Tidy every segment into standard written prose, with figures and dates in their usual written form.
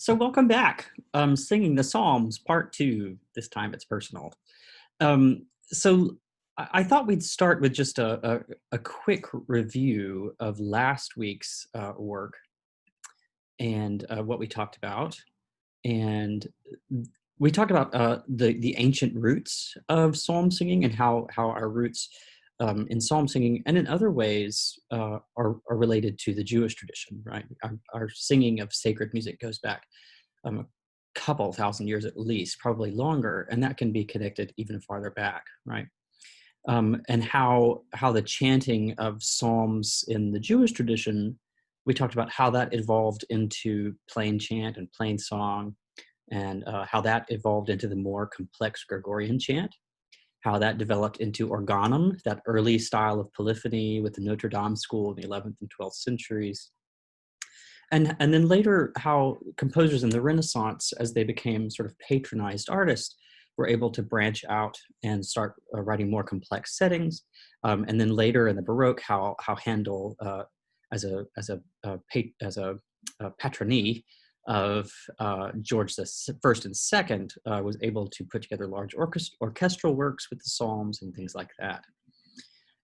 So welcome back. Singing the Psalms, part two. This time it's personal. So I thought we'd start with just a quick review of last week's work and what we talked about. And we talked about the ancient roots of psalm singing and how our roots in psalm singing and in other ways are related to the Jewish tradition, right? Our singing of sacred music goes back a couple thousand years at least, probably longer, and that can be connected even farther back, right? And how the chanting of psalms in the Jewish tradition, we talked about how that evolved into plain chant and plain song, and how that evolved into the more complex Gregorian chant, how that developed into organum, that early style of polyphony with the Notre Dame school in the 11th and 12th centuries, and then later how composers in the Renaissance, as they became sort of patronized artists, were able to branch out and start writing more complex settings. And then later in the Baroque, how Handel, as a patronee of George the First and Second, was able to put together large orchestral works with the Psalms and things like that.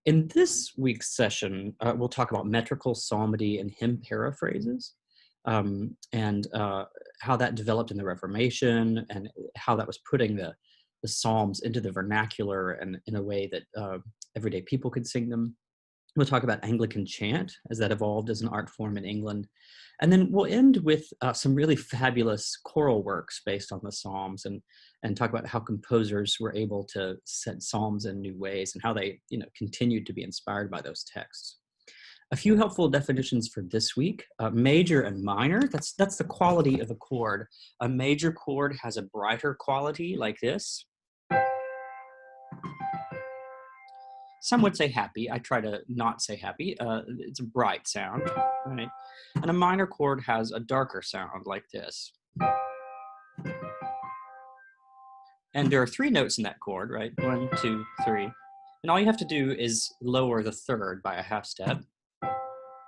In this week's session, we'll talk about metrical psalmody and hymn paraphrases, and how that developed in the Reformation, and how that was putting the psalms into the vernacular and in a way that everyday people could sing them. We'll talk about Anglican chant as that evolved as an art form in England. And then we'll end with some really fabulous choral works based on the Psalms, and talk about how composers were able to set Psalms in new ways and how they continued to be inspired by those texts. A few helpful definitions for this week: major and minor. That's the quality of a chord. A major chord has a brighter quality like this. Some would say happy. I try to not say happy. It's a bright sound, right? And a minor chord has a darker sound like this. And there are three notes in that chord, right? 1, 2, 3. And all you have to do is lower the third by a half step.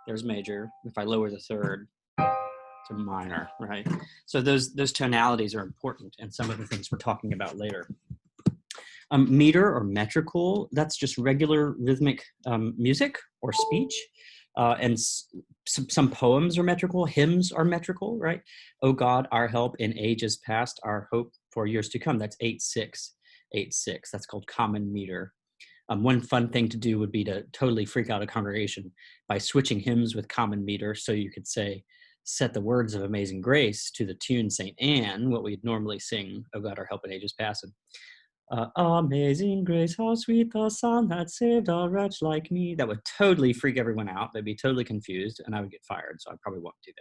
There's major. If I lower the third, it's a minor, right? So those tonalities are important, and some of the things we're talking about later. Meter or metrical, that's just regular rhythmic music or speech. And some poems are metrical, hymns are metrical, right? O God, our help in ages past, our hope for years to come. That's 8/6, 8/6. That's called common meter. One fun thing to do would be to totally freak out a congregation by switching hymns with common meter. So you could say, set the words of Amazing Grace to the tune St. Anne, what we'd normally sing, O God, our help in ages past. Amazing grace, how sweet the sound that saved a wretch like me. That would totally freak everyone out. They'd be totally confused, and I would get fired, so I probably won't do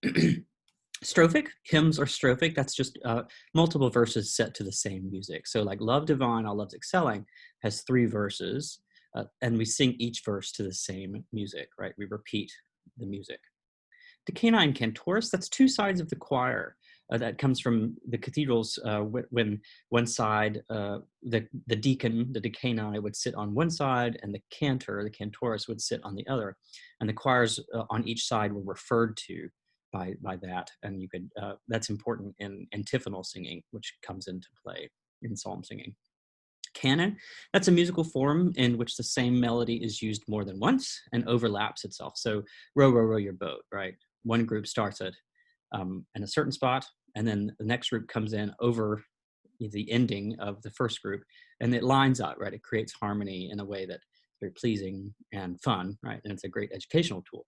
that. Strophic, hymns are strophic. That's just multiple verses set to the same music. So like Love Divine, All Love's Excelling has 3 verses, and we sing each verse to the same music, right? We repeat the music. Decana cantorus, that's 2 sides of the choir. That comes from the cathedrals when one side, the deacon, the decani, would sit on one side, and the cantor, the cantorus, would sit on the other. And the choirs on each side were referred to by that. And you could that's important in antiphonal singing, which comes into play in psalm singing. Canon, that's a musical form in which the same melody is used more than once and overlaps itself. So row, row, row your boat, right? One group starts it in a certain spot, and then the next group comes in over the ending of the first group, and it lines up, right? It creates harmony in a way that's very pleasing and fun, right? And it's a great educational tool.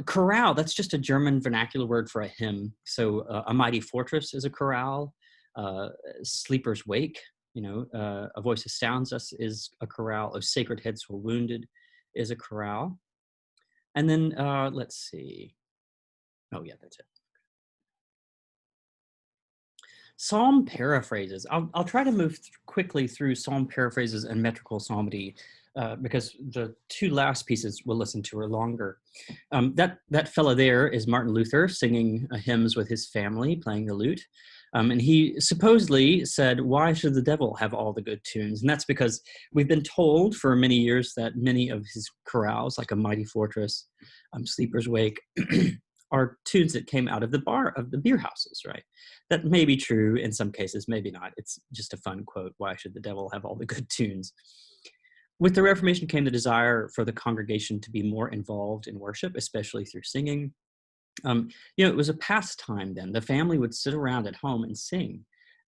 Chorale, that's just a German vernacular word for a hymn. So A Mighty Fortress is a chorale. Sleeper's Wake, A Voice Astounds Us is a chorale. O Sacred Heads for Wounded is a chorale. And then let's see. Oh yeah, that's it. Psalm paraphrases. I'll try to move quickly through psalm paraphrases and metrical psalmody because the 2 last pieces we'll listen to are longer. That fellow there is Martin Luther singing hymns with his family, playing the lute. And he supposedly said, why should the devil have all the good tunes? And that's because we've been told for many years that many of his chorales, like A Mighty Fortress, Sleeper's Wake, are tunes that came out of the beer houses, right? That may be true in some cases, maybe not. It's just a fun quote. Why should the devil have all the good tunes? With the Reformation came the desire for the congregation to be more involved in worship, especially through singing. It was a pastime then. The family would sit around at home and sing.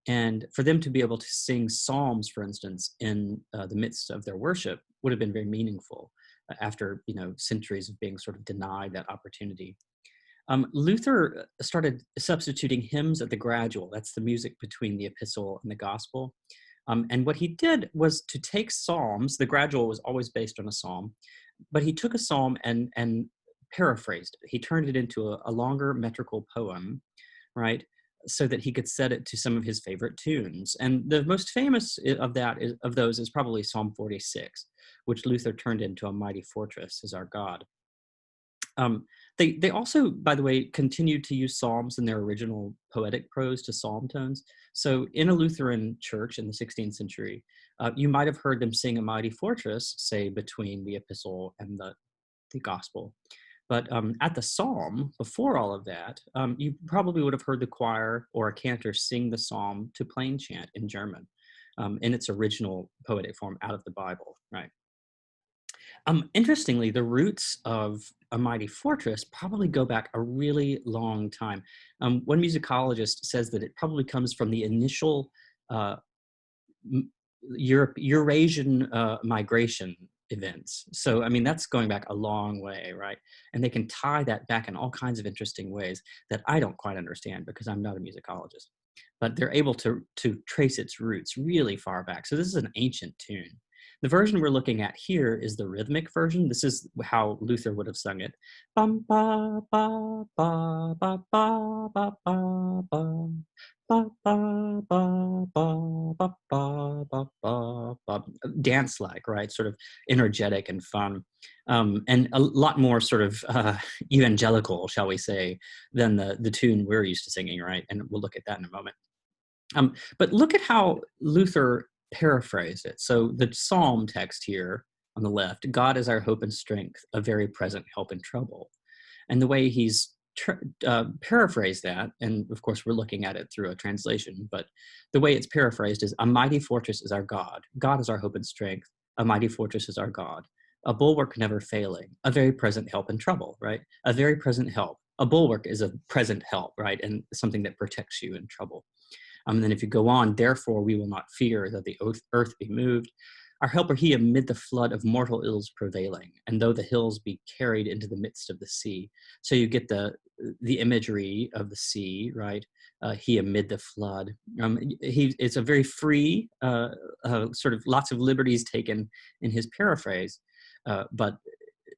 And for them to be able to sing psalms, for instance, in the midst of their worship would have been very meaningful after, centuries of being sort of denied that opportunity. Luther started substituting hymns at the gradual. That's the music between the epistle and the gospel. And what he did was to take psalms. The gradual was always based on a psalm, but he took a psalm and paraphrased it. He turned it into a longer metrical poem, right? So that he could set it to some of his favorite tunes. And the most famous of those is probably Psalm 46, which Luther turned into A Mighty Fortress is Our God. They also, by the way, continued to use psalms in their original poetic prose to psalm tones. So in a Lutheran church in the 16th century, you might have heard them sing A Mighty Fortress, say, between the epistle and the gospel. But at the psalm, before all of that, you probably would have heard the choir or a cantor sing the psalm to plain chant in German in its original poetic form out of the Bible, right? Interestingly, the roots of A Mighty Fortress probably go back a really long time. One musicologist says that it probably comes from the initial Eurasian migration events. So, I mean, that's going back a long way, right? And they can tie that back in all kinds of interesting ways that I don't quite understand because I'm not a musicologist. But they're able to trace its roots really far back. So this is an ancient tune. The version we're looking at here is the rhythmic version. This is how Luther would have sung it. Bum, ba, ba, ba, ba, ba, ba, ba, ba. Ba, ba, ba, ba, ba, ba, ba, ba, ba. Dance-like, right? Sort of energetic and fun. And a lot more sort of evangelical, shall we say, than the tune we're used to singing, right? And we'll look at that in a moment. But look at how Luther paraphrased it. So the psalm text here on the left, God is our hope and strength, a very present help in trouble. And the way he's paraphrased that, and of course we're looking at it through a translation, but the way it's paraphrased is, a mighty fortress is our God. God is our hope and strength. A mighty fortress is our God. A bulwark never failing, a very present help in trouble, right? A very present help. A bulwark is a present help, right? And something that protects you in trouble. And then if you go on, therefore we will not fear that the earth be moved. Our helper he amid the flood of mortal ills prevailing, and though the hills be carried into the midst of the sea. So you get the imagery of the sea, right? He amid the flood. It's a very free, sort of lots of liberties taken in his paraphrase, but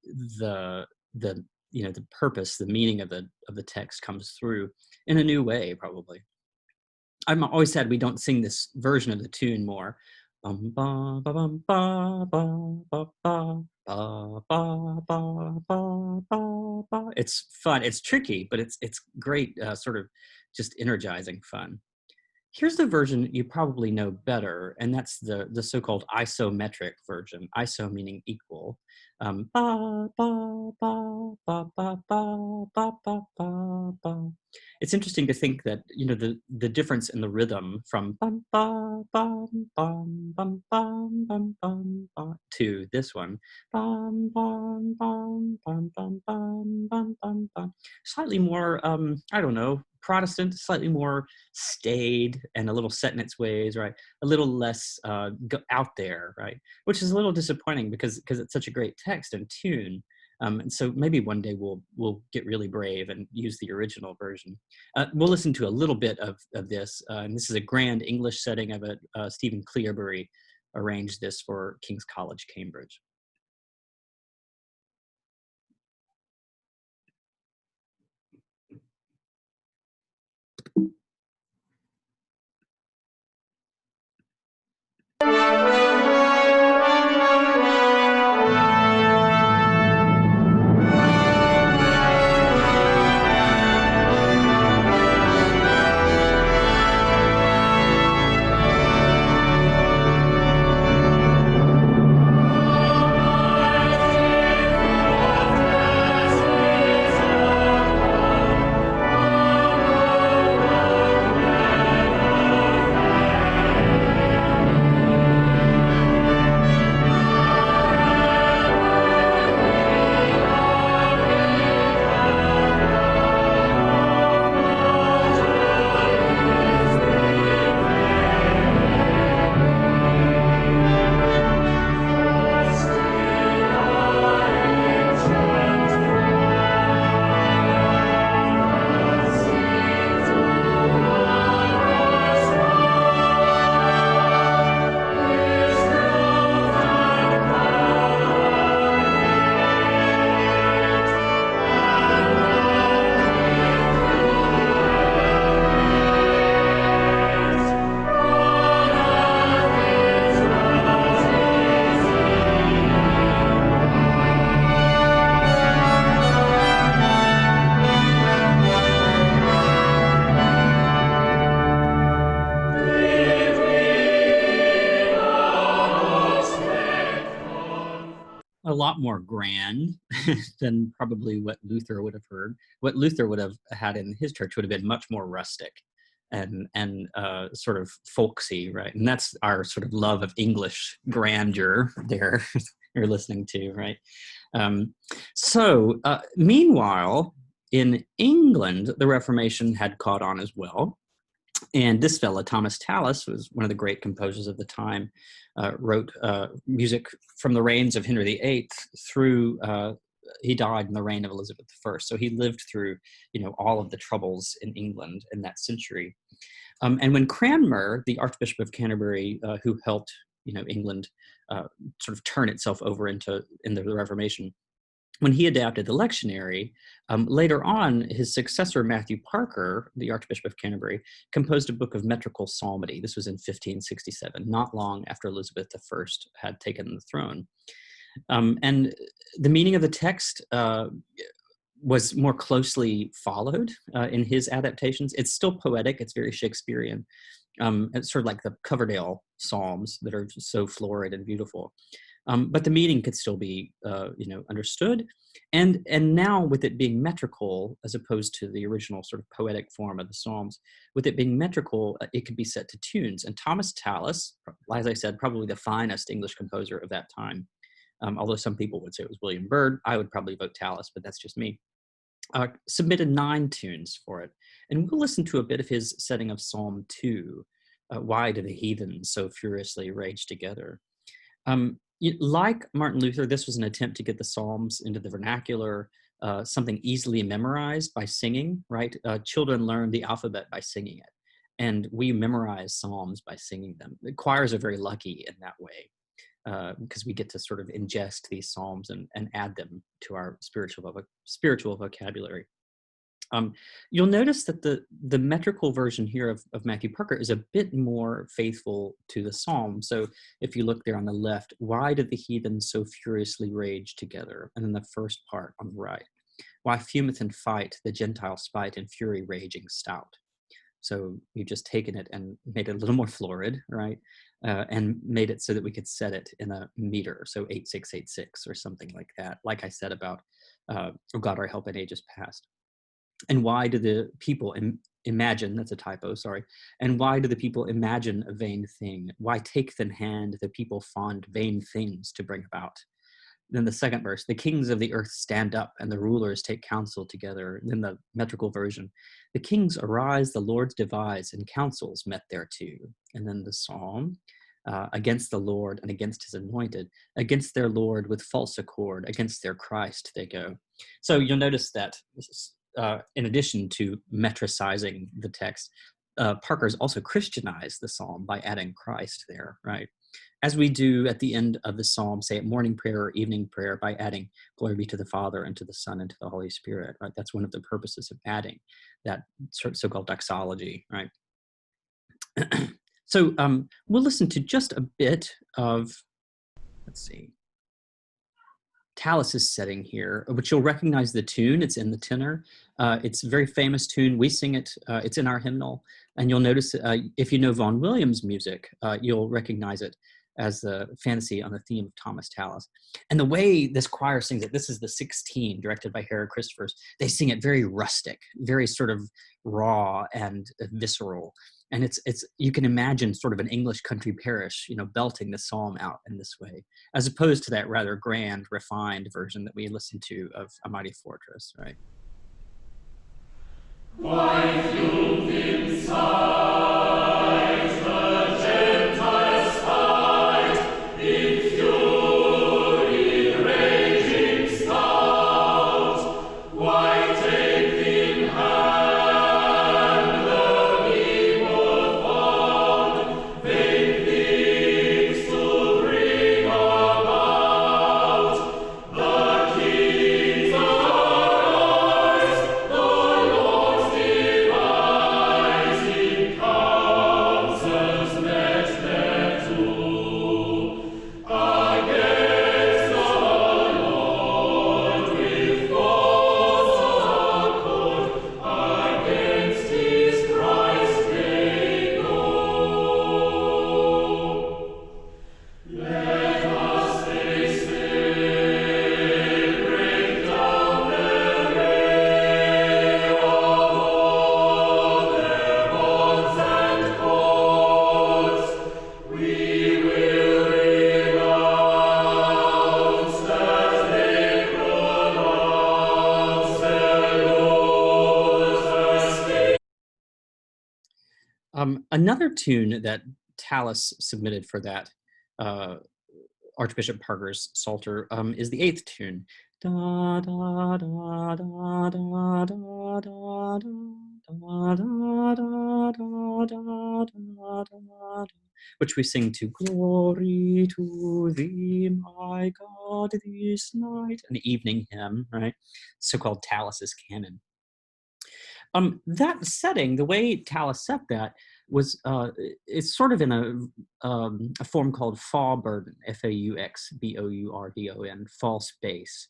the purpose, the meaning of the text comes through in a new way, probably. I'm always sad we don't sing this version of the tune more. It's fun. It's tricky, but it's great, sort of just energizing fun. Here's the version you probably know better, and that's the so-called isometric version. Iso meaning equal. It's interesting to think that the difference in the rhythm from bum, ba, bum, bum, bum, bum, bum, bum, bum, to this one, bum, bum, bum, bum, bum, bum, bum, bum, bum. Slightly more, I don't know, Protestant, slightly more staid and a little set in its ways, right? A little less out there, right? Which is a little disappointing because it's such a great text and tune. And so maybe one day we'll get really brave and use the original version. We'll listen to a little bit of this, and this is a grand English setting of it. Stephen Clearbury arranged this for King's College, Cambridge. lot more grand than probably what Luther would have heard. What Luther would have had in his church would have been much more rustic and sort of folksy, right? And that's our sort of love of English grandeur there you're listening to, right? Meanwhile, in England, the Reformation had caught on as well. And this fellow, Thomas Tallis, was one of the great composers of the time, wrote music from the reigns of Henry VIII through, he died in the reign of Elizabeth I. So he lived through, all of the troubles in England in that century. And when Cranmer, the Archbishop of Canterbury, who helped, England sort of turn itself over into the Reformation, when he adapted the lectionary, later on, his successor, Matthew Parker, the Archbishop of Canterbury, composed a book of metrical psalmody. This was in 1567, not long after Elizabeth I had taken the throne. And the meaning of the text was more closely followed in his adaptations. It's still poetic. It's very Shakespearean. It's sort of like the Coverdale Psalms that are just so florid and beautiful. But the meaning could still be, understood. And now with it being metrical, as opposed to the original sort of poetic form of the Psalms, with it being metrical, it could be set to tunes. And Thomas Tallis, as I said, probably the finest English composer of that time, although some people would say it was William Byrd. I would probably vote Tallis, but that's just me. Submitted 9 tunes for it. And we'll listen to a bit of his setting of Psalm 2, Why Do the Heathen So Furiously Rage Together? Like Martin Luther, this was an attempt to get the Psalms into the vernacular, something easily memorized by singing, right? Children learn the alphabet by singing it, and we memorize Psalms by singing them. The choirs are very lucky in that way, because we get to sort of ingest these Psalms and add them to our spiritual vocabulary. You'll notice that the metrical version here of Matthew Parker is a bit more faithful to the Psalm. So if you look there on the left, why did the heathen so furiously rage together? And then the first part on the right, why fumeth in fight the Gentile spite and fury raging stout? So you've just taken it and made it a little more florid, right? And made it so that we could set it in a meter, so 8686 or something like that. Like I said about, oh God, our help in ages past. And why do the people imagine, that's a typo, sorry. And why do the people imagine a vain thing? Why take in hand the people fond vain things to bring about? Then the second verse, the kings of the earth stand up and the rulers take counsel together. Then the metrical version, the kings arise, the lords devise, and councils met thereto. And then the psalm, against the Lord and against his anointed, against their Lord with false accord, against their Christ they go. So you'll notice that in addition to metricizing the text, Parker's also Christianized the psalm by adding Christ there, right? As we do at the end of the psalm, say at morning prayer or evening prayer, by adding glory be to the Father and to the Son and to the Holy Spirit, right? That's one of the purposes of adding that so-called doxology, right? So we'll listen to just a bit of, let's see, Tallis's setting here, which you'll recognize the tune. It's in the tenor. It's a very famous tune. We sing it. It's in our hymnal. And you'll notice, if you know Vaughan Williams' music, you'll recognize it as the fantasy on the theme of Thomas Tallis. And the way this choir sings it, this is the 16, directed by Harold Christophers. They sing it very rustic, very sort of raw and visceral. And it's you can imagine sort of an English country parish, belting the psalm out in this way, as opposed to that rather grand, refined version that we listen to of A Mighty Fortress, right? Why fume inside the Gentile spite, in fury raging stout? Why take in hand the people fond, vain things to bring about? The kings arise, the lords divine. Another tune that Tallis submitted for that uh, Archbishop Parker's Psalter is the eighth tune. Da, da, da, da, da, da, da, which we sing to glory to thee, my God, this night, an evening hymn, right? So-called Tallis's canon. That setting, the way Tallis set that was, it's sort of in a form called Fauxbourdon, Fauxbourdon, false bass.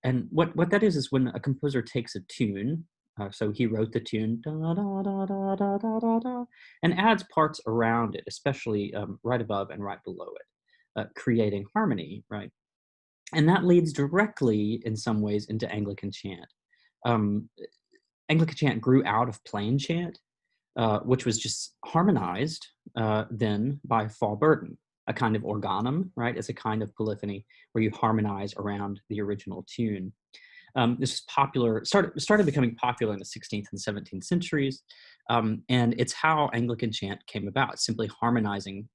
And what that is when a composer takes a tune, so he wrote the tune, da, da, da, da, da, da, da, da, and adds parts around it, especially right above and right below it, creating harmony, right? And that leads directly, in some ways, into Anglican chant. Anglican chant grew out of plain chant, which was just harmonized then by Fauxbourdon, a kind of organum, right? It's a kind of polyphony where you harmonize around the original tune. This is popular, started becoming popular in the 16th and 17th centuries, and it's how Anglican chant came about, simply harmonizing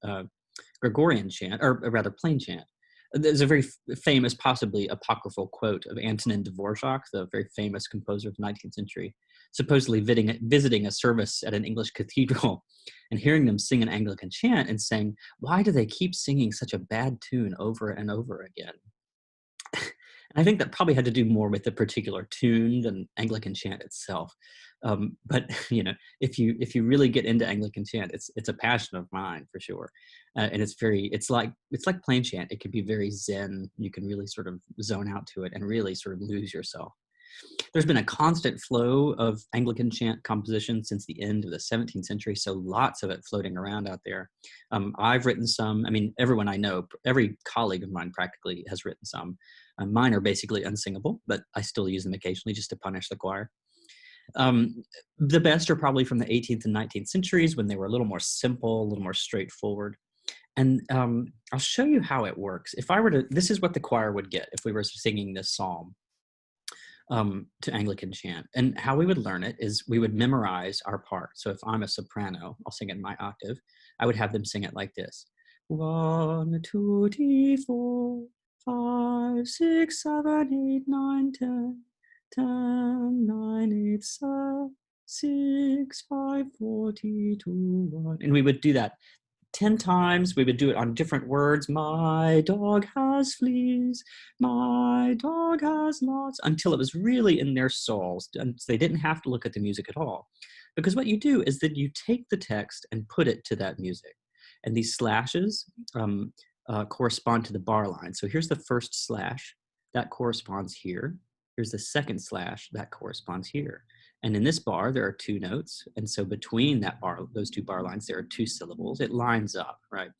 Gregorian chant, or rather plain chant. There's a very famous, possibly apocryphal quote of Antonin Dvorak, the very famous composer of the 19th century, supposedly visiting a service at an English cathedral and hearing them sing an Anglican chant and saying, "Why do they keep singing such a bad tune over and over again?" I think that probably had to do more with the particular tune than Anglican chant itself. But if you really get into Anglican chant, it's a passion of mine for sure, and it's like plain chant. It can be very zen. You can really sort of zone out to it and really sort of lose yourself. There's been a constant flow of Anglican chant composition since the end of the 17th century, so lots of it floating around out there. I've written some. I mean, everyone I know, every colleague of mine practically has written some. Mine are basically unsingable, but I still use them occasionally just to punish the choir. The best are probably from the 18th and 19th centuries when they were a little more simple, a little more straightforward. And I'll show you how it works. If I were to, this is what the choir would get if we were singing this psalm to Anglican chant. And how we would learn it is we would memorize our part. So if I'm a soprano, I'll sing it in my octave. I would have them sing it like this. 1, 2, 3, 4, 5, 6, 7, 8, 9, 10, 10, 9, 8, 7, 6, 5, 4, 3, 2, 1. And we would do that 10 times. We would do it on different words. My dog has fleas. My dog has lots. Until it was really in their souls. And they didn't have to look at the music at all. Because what you do is that you take the text and put it to that music. And these slashes correspond to the bar line. So here's the first slash. That corresponds here. Here's the second slash. That corresponds here. And in this bar, there are 2 notes. And so between those 2 bar lines, there are 2 syllables. It lines up, right?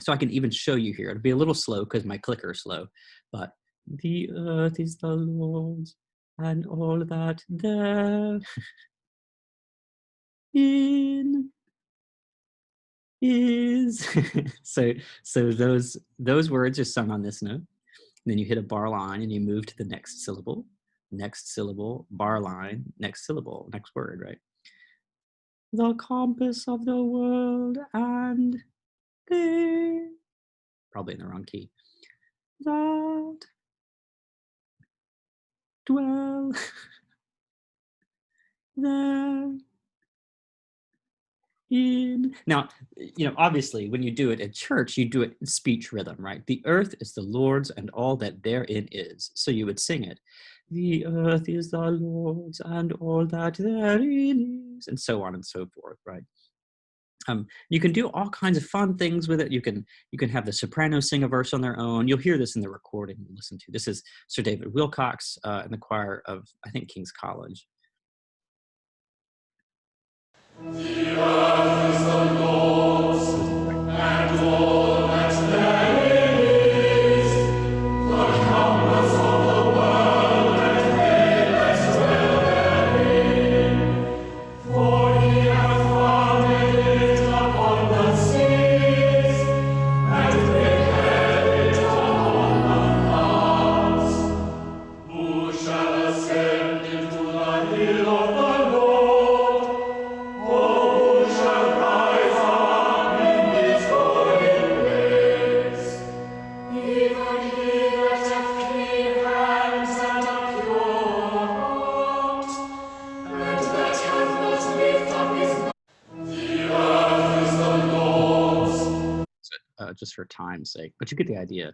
So I can even show you here. It'll be a little slow because my clicker is slow. But the earth is the Lord's and all that there in is. so those words are sung on this note. Then you hit a bar line and you move to the next syllable, bar line, next syllable, next word, right? The compass of the world and they, probably in the wrong key, that dwell there in. Now, obviously, when you do it at church, you do it in speech rhythm, right? The earth is the Lord's and all that therein is. So you would sing it. The earth is the Lord's and all that therein is, and so on and so forth, right? You can do all kinds of fun things with it. You can have the soprano sing a verse on their own. You'll hear this in the recording you listen to. This is Sir David Wilcox in the choir of, I think, King's College. The earth is the Lord's, and all that therein is, the compass of the world, and they that dwell therein. For he hath founded it upon the seas, and prepared it upon the clouds. Who shall ascend into the just for time's sake, but you get the idea.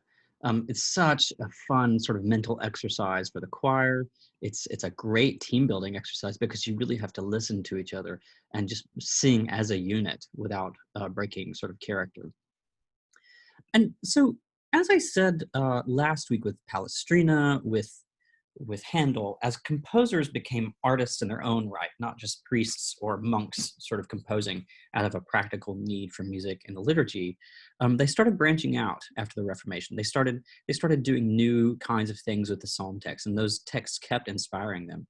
It's such a fun sort of mental exercise for the choir. It's a great team building exercise because you really have to listen to each other and just sing as a unit without breaking sort of character. And so, as I said last week with Palestrina, with Handel, as composers became artists in their own right, not just priests or monks sort of composing out of a practical need for music in the liturgy, they started branching out after the Reformation. They started doing new kinds of things with the psalm text, and those texts kept inspiring them.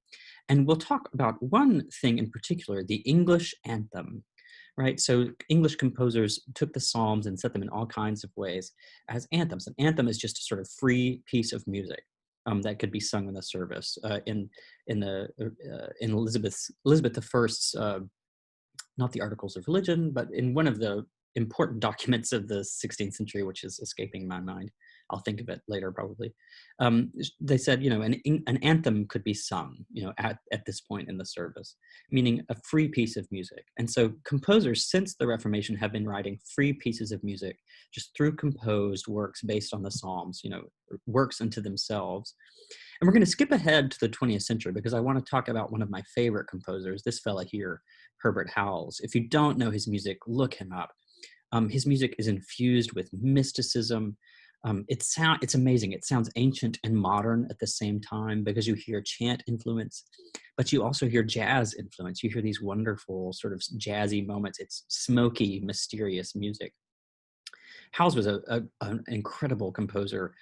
And we'll talk about one thing in particular, the English anthem. Right, so English composers took the Psalms and set them in all kinds of ways as anthems. An anthem is just a sort of free piece of music that could be sung in the service. In Elizabeth the First's, not the Articles of Religion, but in one of the important documents of the 16th century, which is escaping my mind. I'll think of it later, probably. They said, an anthem could be sung, at this point in the service, meaning a free piece of music. And so composers since the Reformation have been writing free pieces of music just through composed works based on the Psalms, works unto themselves. And we're going to skip ahead to the 20th century because I want to talk about one of my favorite composers, this fella here, Herbert Howells. If you don't know his music, look him up. His music is infused with mysticism. It's amazing. It sounds ancient and modern at the same time because you hear chant influence, but you also hear jazz influence. You hear these wonderful sort of jazzy moments. It's smoky, mysterious music. Howells was an incredible composer,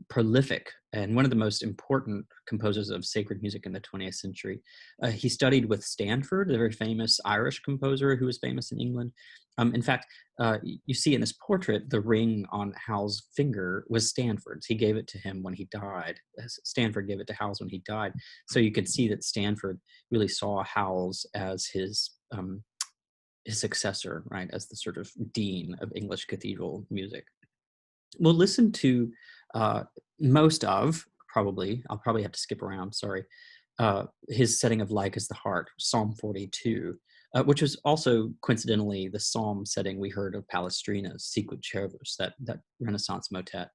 prolific, and one of the most important composers of sacred music in the 20th century. He studied with Stanford, the very famous Irish composer who was famous in England. In fact, you see in this portrait, the ring on Howells' finger was Stanford's. He gave it to him when he died. Stanford gave it to Howells when he died. So you could see that Stanford really saw Howells as his successor, right, as the sort of dean of English cathedral music. We'll listen to most of, I'll probably have to skip around, sorry, his setting of Like as the Heart, Psalm 42, which was also coincidentally the psalm setting we heard of Palestrina's Sicut Cervus, that Renaissance motet.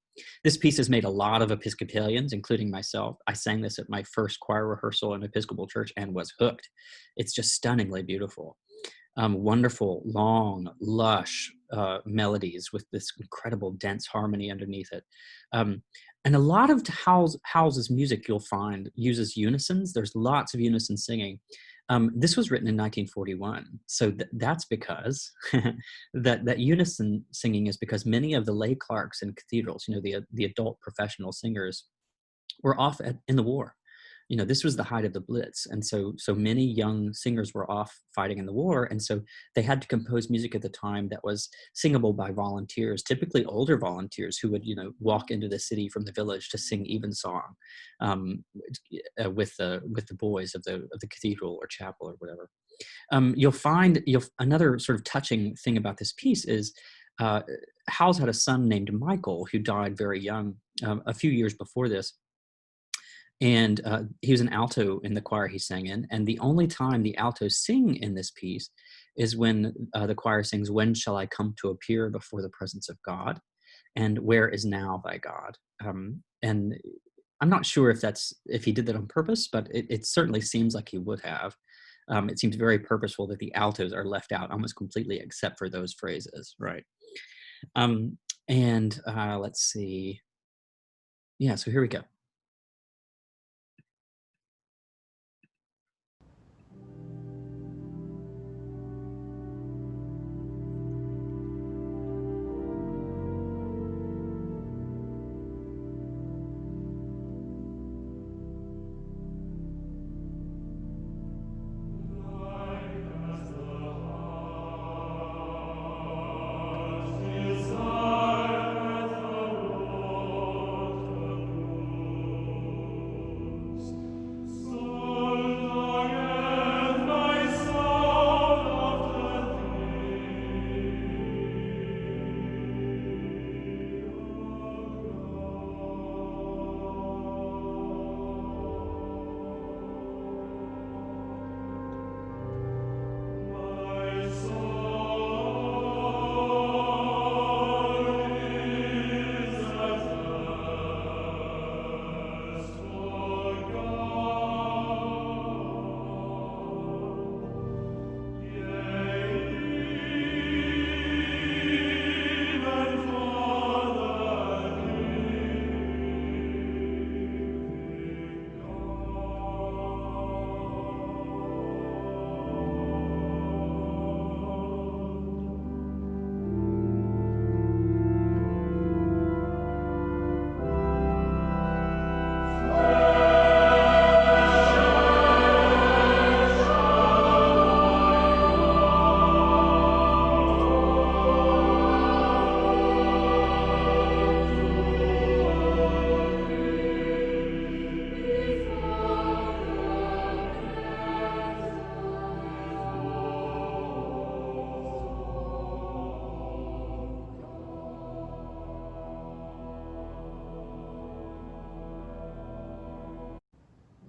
This piece has made a lot of Episcopalians, including myself. I sang this at my first choir rehearsal in Episcopal Church and was hooked. It's just stunningly beautiful. Wonderful, long, lush melodies with this incredible dense harmony underneath it. And a lot of Howells's music, you'll find, uses unisons. There's lots of unison singing. This was written in 1941. So that's because that unison singing is because many of the lay clerks in cathedrals, the adult professional singers, were off in the war. This was the height of the Blitz. And so many young singers were off fighting in the war. And so they had to compose music at the time that was singable by volunteers, typically older volunteers who would, walk into the city from the village to sing evensong with the boys of the cathedral or chapel or whatever. You'll find another sort of touching thing about this piece is Howells had a son named Michael who died very young, a few years before this. And he was an alto in the choir he sang in. And the only time the altos sing in this piece is when the choir sings, "When shall I come to appear before the presence of God? And where is now thy God?" And I'm not sure if he did that on purpose, but it certainly seems like he would have. It seems very purposeful that the altos are left out almost completely except for those phrases, right? And let's see. Yeah, so here we go.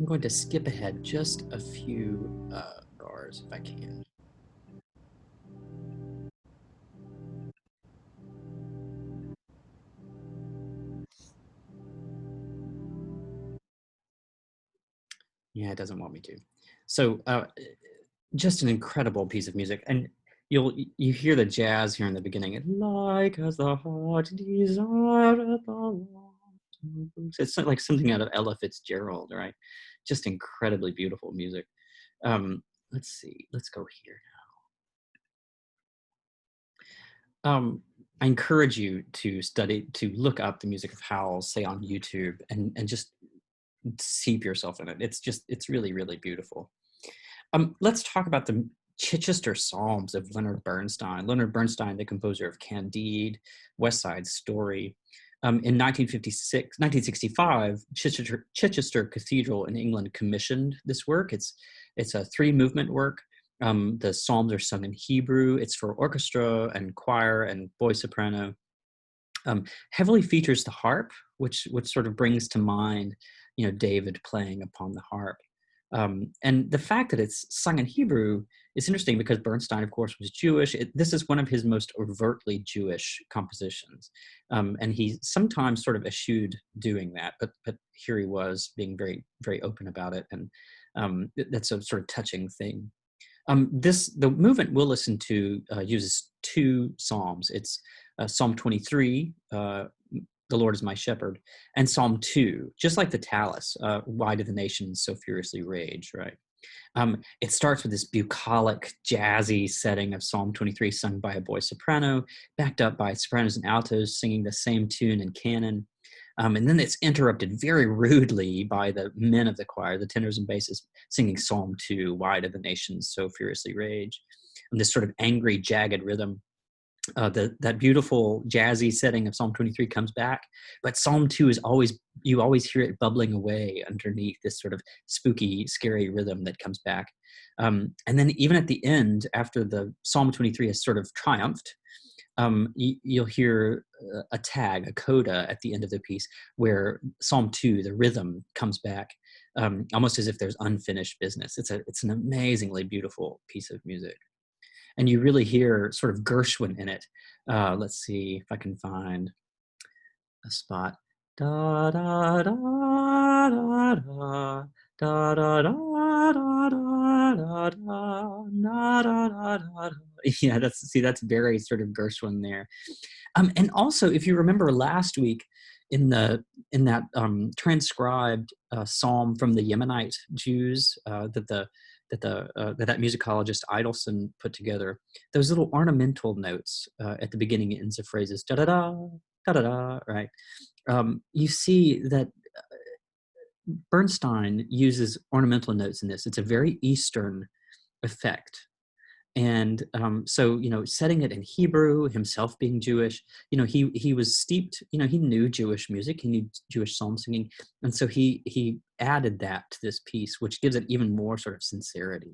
going to skip ahead just a few bars if I can. Yeah, it doesn't want me to. So just an incredible piece of music. And you hear the jazz here in the beginning. Like as the heart desireth the waters. It's like something out of Ella Fitzgerald, right? Just incredibly beautiful music. Let's see. Let's go here now. I encourage you to look up the music of Howells, say on YouTube, and just seep yourself in it. It's really, really beautiful. Let's talk about the Chichester Psalms of Leonard Bernstein. Leonard Bernstein, the composer of Candide, West Side Story. In 1965, Chichester Cathedral in England commissioned this work. It's a 3-movement work. The Psalms are sung in Hebrew. It's for orchestra and choir and voice soprano. Heavily features the harp, which sort of brings to mind, David playing upon the harp. And the fact that it's sung in Hebrew is interesting because Bernstein, of course, was Jewish. This is one of his most overtly Jewish compositions. And he sometimes sort of eschewed doing that, but here he was being very, very open about it. And that's a sort of touching thing. The movement we'll listen to uses 2 psalms. It's Psalm 23, the Lord is my shepherd, and Psalm 2, just like the Tallis, why do the nations so furiously rage, right? It starts with this bucolic, jazzy setting of Psalm 23 sung by a voice soprano, backed up by sopranos and altos singing the same tune in canon. And then it's interrupted very rudely by the men of the choir, the tenors and basses, singing Psalm 2, why do the nations so furiously rage? And this sort of angry, jagged rhythm. That beautiful jazzy setting of Psalm 23 comes back, but Psalm 2 is you always hear it bubbling away underneath this sort of spooky, scary rhythm that comes back. And then even at the end, after the Psalm 23 has sort of triumphed, you'll hear a tag, a coda at the end of the piece where Psalm 2, the rhythm comes back, almost as if there's unfinished business. It's an amazingly beautiful piece of music. And you really hear sort of Gershwin in it. Let's see if I can find a spot. Da da da da da da da da da da da da. Yeah, that's very sort of Gershwin there. And also, if you remember last week in that transcribed psalm from the Yemenite Jews that musicologist Idelson put together, those little ornamental notes at the beginning and ends of phrases, da da da da da da, right? You see that Bernstein uses ornamental notes in this. It's a very Eastern effect. And so, setting it in Hebrew, himself being Jewish, he was steeped, he knew Jewish music, he knew Jewish psalm singing. And so he added that to this piece, which gives it even more sort of sincerity.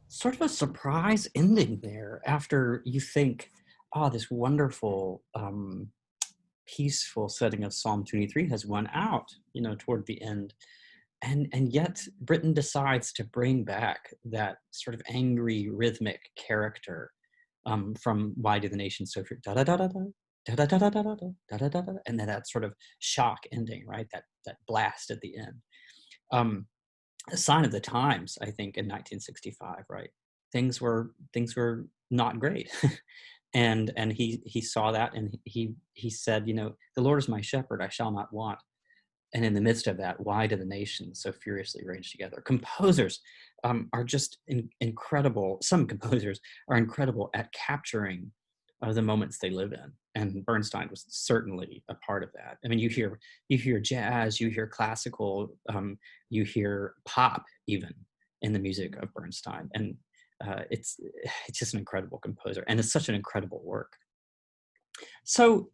Sort of a surprise ending there after you think, oh, this wonderful, peaceful setting of Psalm 23 has won out, toward the end. And yet Britten decides to bring back that sort of angry rhythmic character from Why Do the Nations So Fear? Da da da da da. Da, da, da, da, da, da, da, da, da, da, and then that sort of shock ending, right? That blast at the end. A sign of the times, I think, in 1965, right? Things were not great, and he saw that, and he said, the Lord is my shepherd, I shall not want. And in the midst of that, why do the nations so furiously rage together? Composers are just incredible. Some composers are incredible at capturing the moments they live in, and Bernstein was certainly a part of that. I mean, you hear jazz, you hear classical, you hear pop even in the music of Bernstein, and it's just an incredible composer, and it's such an incredible work. So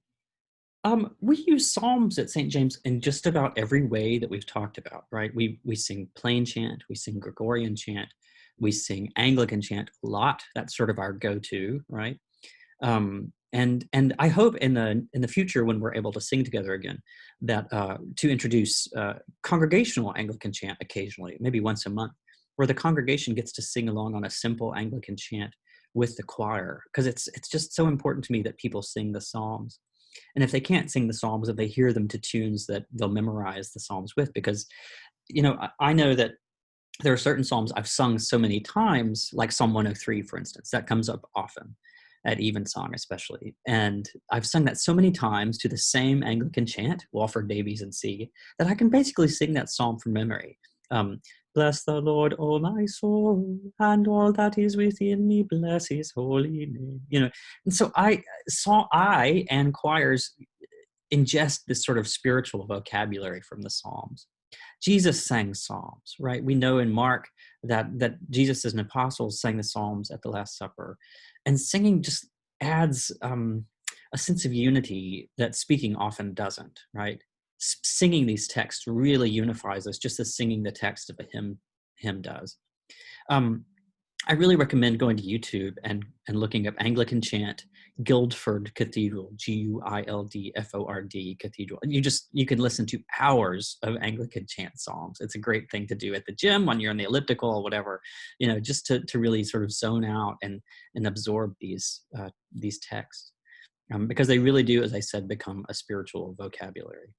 we use psalms at St. James in just about every way that we've talked about, right? We sing plain chant, we sing Gregorian chant, we sing Anglican chant a lot. That's sort of our go-to, right? And I hope in the future, when we're able to sing together again, that to introduce congregational Anglican chant occasionally, maybe once a month, where the congregation gets to sing along on a simple Anglican chant with the choir, because it's just so important to me that people sing the psalms. And if they can't sing the psalms, that they hear them to tunes that they'll memorize the psalms with, because I know that there are certain psalms I've sung so many times, like Psalm 103, for instance, that comes up often at Evensong especially. And I've sung that so many times to the same Anglican chant, Walford Davies and C, that I can basically sing that psalm from memory. Bless the Lord, O my soul, and all that is within me, bless his holy name. And so I and choirs ingest this sort of spiritual vocabulary from the Psalms. Jesus sang psalms, right? We know in Mark that Jesus as an apostle sang the Psalms at the Last Supper. And singing just adds a sense of unity that speaking often doesn't, right? Singing these texts really unifies us, just as singing the text of a hymn does. I really recommend going to YouTube and looking up Anglican chant, Guildford Cathedral, Guildford Cathedral. And you can listen to hours of Anglican chant songs. It's a great thing to do at the gym when you're on the elliptical or whatever, just to really sort of zone out and absorb these texts. because they really do, as I said, become a spiritual vocabulary.